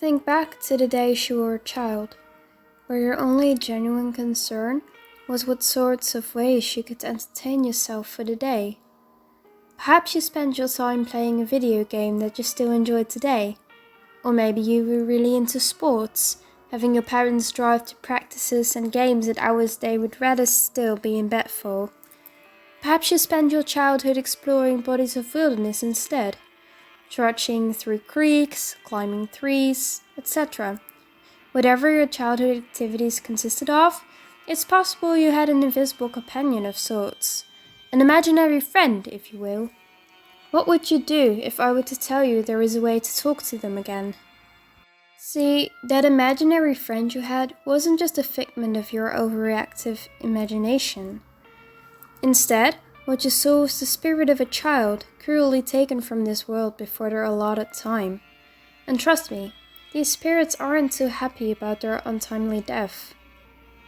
Think back to the days you were a child, where your only genuine concern was what sorts of ways you could entertain yourself for the day. Perhaps you spent your time playing a video game that you still enjoy today, or maybe you were really into sports, having your parents drive to practices and games at hours they would rather still be in bed for. Perhaps you spent your childhood exploring bodies of wilderness instead, trudging through creeks, climbing trees, etc. Whatever your childhood activities consisted of, it's possible you had an invisible companion of sorts. An imaginary friend, if you will. What would you do if I were to tell you there is a way to talk to them again? See, that imaginary friend you had wasn't just a figment of your overreactive imagination. Instead, what you saw was the spirit of a child cruelly taken from this world before their allotted time. And trust me, these spirits aren't too happy about their untimely death.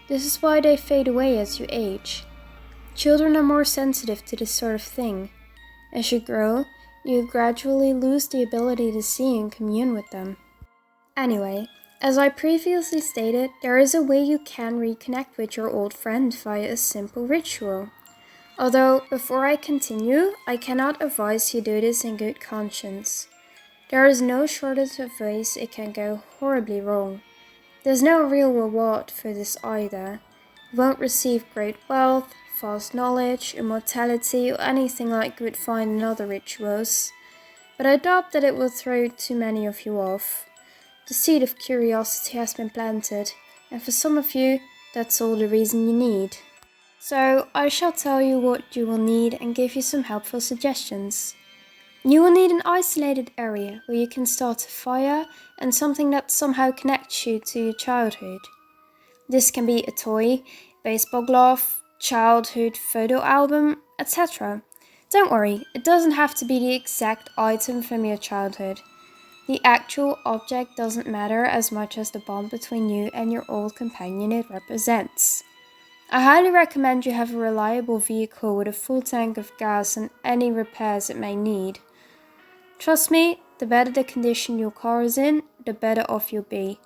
This is why they fade away as you age. Children are more sensitive to this sort of thing. As you grow, you gradually lose the ability to see and commune with them. Anyway, as I previously stated, there is a way you can reconnect with your old friend via a simple ritual. Although, before I continue, I cannot advise you do this in good conscience. There is no shortage of ways it can go horribly wrong. There's no real reward for this either. You won't receive great wealth, vast knowledge, immortality, or anything like you would find in other rituals. But I doubt that it will throw too many of you off. The seed of curiosity has been planted, and for some of you, that's all the reason you need. So, I shall tell you what you will need and give you some helpful suggestions. You will need an isolated area where you can start a fire and something that somehow connects you to your childhood. This can be a toy, baseball glove, childhood photo album, etc. Don't worry, it doesn't have to be the exact item from your childhood. The actual object doesn't matter as much as the bond between you and your old companion it represents. I highly recommend you have a reliable vehicle with a full tank of gas and any repairs it may need. Trust me, the better the condition your car is in, the better off you'll be.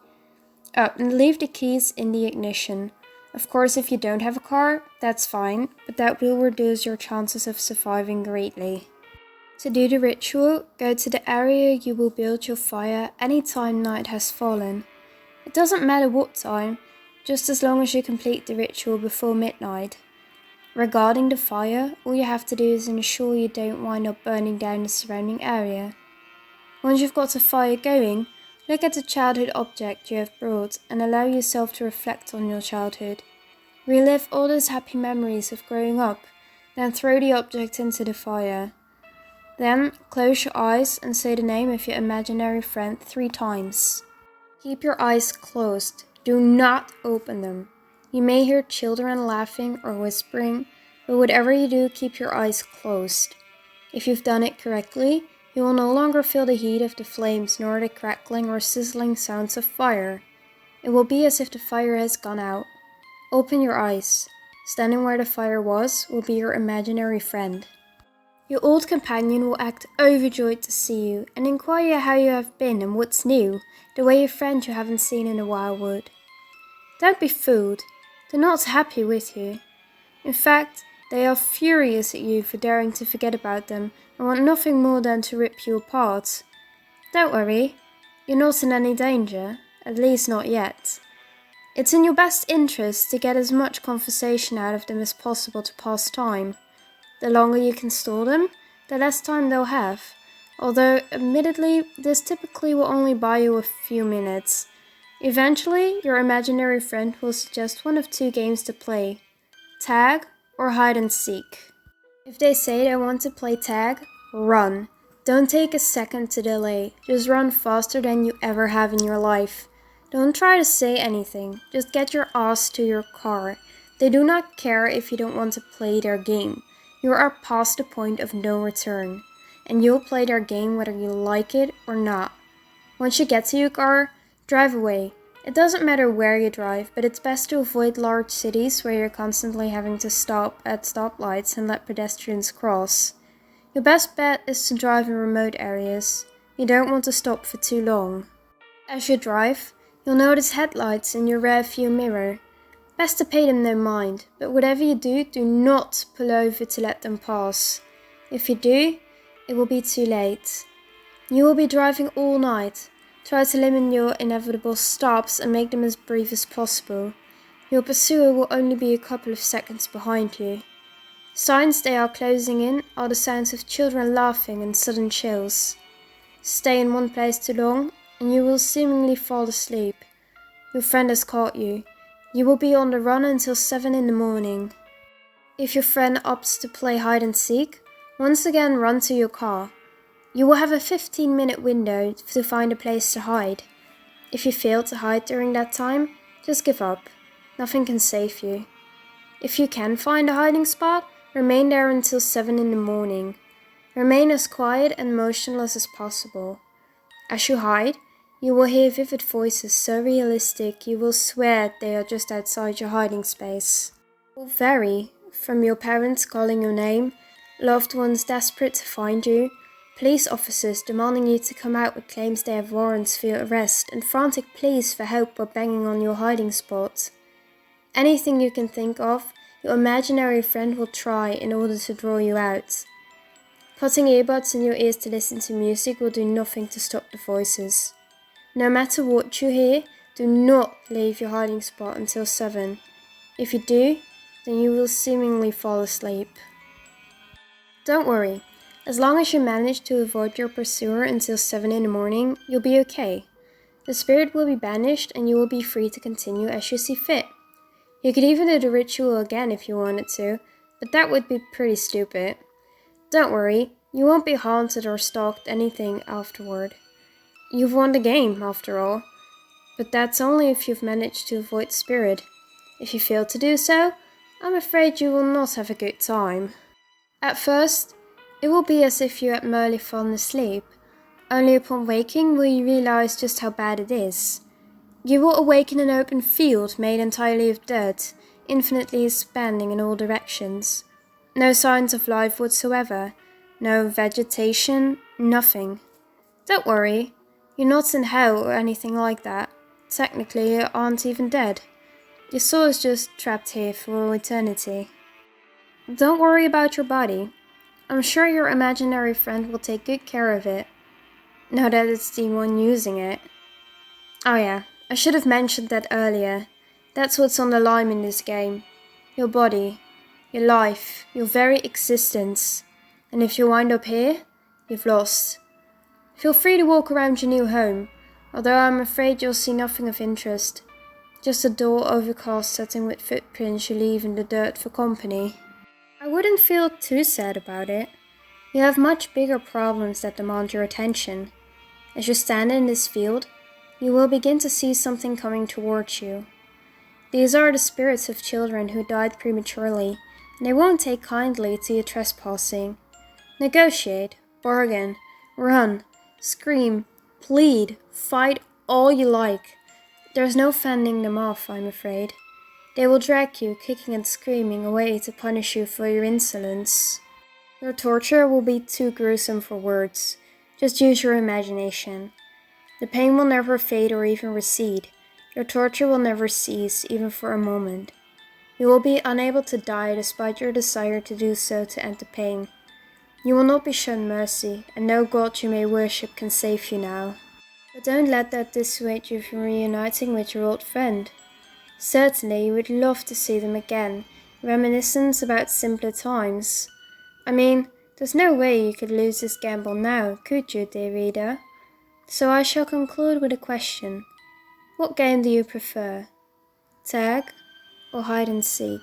And leave the keys in the ignition. Of course, if you don't have a car, that's fine, but that will reduce your chances of surviving greatly. To do the ritual, go to the area you will build your fire anytime night has fallen. It doesn't matter what time, just as long as you complete the ritual before midnight. Regarding the fire, all you have to do is ensure you don't wind up burning down the surrounding area. Once you've got a fire going, look at the childhood object you have brought and allow yourself to reflect on your childhood. Relive all those happy memories of growing up, then throw the object into the fire. Then, close your eyes and say the name of your imaginary friend 3 times. Keep your eyes closed. Do not open them. You may hear children laughing or whispering, but whatever you do, keep your eyes closed. If you've done it correctly, you will no longer feel the heat of the flames nor the crackling or sizzling sounds of fire. It will be as if the fire has gone out. Open your eyes. Standing where the fire was will be your imaginary friend. Your old companion will act overjoyed to see you and inquire how you have been and what's new, the way a friend you haven't seen in a while would. Don't be fooled. They're not happy with you. In fact, they are furious at you for daring to forget about them and want nothing more than to rip you apart. Don't worry, you're not in any danger, at least not yet. It's in your best interest to get as much conversation out of them as possible to pass time. The longer you can stall them, the less time they'll have, although admittedly this typically will only buy you a few minutes. Eventually, your imaginary friend will suggest one of 2 games to play, tag or hide and seek. If they say they want to play tag, run. Don't take a second to delay, just run faster than you ever have in your life. Don't try to say anything, just get your ass to your car. They do not care if you don't want to play their game. You are past the point of no return, and you'll play their game whether you like it or not. Once you get to your car, drive away. It doesn't matter where you drive, but it's best to avoid large cities where you're constantly having to stop at stoplights and let pedestrians cross. Your best bet is to drive in remote areas. You don't want to stop for too long. As you drive, you'll notice headlights in your rear view mirror. Best to pay them no mind, but whatever you do, do not pull over to let them pass. If you do, it will be too late. You will be driving all night. Try to limit your inevitable stops and make them as brief as possible. Your pursuer will only be a couple of seconds behind you. Signs they are closing in are the sounds of children laughing and sudden chills. Stay in one place too long, and you will seemingly fall asleep. Your friend has caught you. You will be on the run until 7 in the morning. If your friend opts to play hide and seek, once again run to your car. You will have a 15-minute window to find a place to hide. If you fail to hide during that time, just give up. Nothing can save you. If you can find a hiding spot, remain there until 7 in the morning. Remain as quiet and motionless as possible. As you hide, you will hear vivid voices so realistic you will swear they are just outside your hiding space. It will vary, from your parents calling your name, loved ones desperate to find you, police officers demanding you to come out with claims they have warrants for your arrest, and frantic pleas for help while banging on your hiding spot. Anything you can think of, your imaginary friend will try in order to draw you out. Putting earbuds in your ears to listen to music will do nothing to stop the voices. No matter what you hear, do not leave your hiding spot until 7. If you do, then you will seemingly fall asleep. Don't worry, as long as you manage to avoid your pursuer until 7 in the morning, you'll be okay. The spirit will be banished and you will be free to continue as you see fit. You could even do the ritual again if you wanted to, but that would be pretty stupid. Don't worry, you won't be haunted or stalked anything afterward. You've won the game, after all. But that's only if you've managed to avoid spirit. If you fail to do so, I'm afraid you will not have a good time. At first, it will be as if you had merely fallen asleep. Only upon waking will you realize just how bad it is. You will awaken in an open field made entirely of dirt, infinitely expanding in all directions. No signs of life whatsoever, no vegetation, nothing. Don't worry, you're not in hell or anything like that. Technically, you aren't even dead. Your soul is just trapped here for all eternity. Don't worry about your body. I'm sure your imaginary friend will take good care of it. Now that it's the one using it. Oh yeah, I should have mentioned that earlier. That's what's on the line in this game. Your body. Your life, your very existence. And if you wind up here, you've lost. Feel free to walk around your new home, although I'm afraid you'll see nothing of interest. Just a dull, overcast setting with footprints you leave in the dirt for company. I wouldn't feel too sad about it. You have much bigger problems that demand your attention. As you stand in this field, you will begin to see something coming towards you. These are the spirits of children who died prematurely, and they won't take kindly to your trespassing. Negotiate, bargain, run, scream, plead, fight all you like. There's no fending them off, I'm afraid. They will drag you, kicking and screaming, away to punish you for your insolence. Your torture will be too gruesome for words. Just use your imagination. The pain will never fade or even recede. Your torture will never cease, even for a moment. You will be unable to die despite your desire to do so to end the pain. You will not be shown mercy, and no god you may worship can save you now. But don't let that dissuade you from reuniting with your old friend. Certainly you would love to see them again, reminiscence about simpler times. I mean, there's no way you could lose this gamble now, could you, dear reader? So I shall conclude with a question. What game do you prefer? Tag or hide and seek?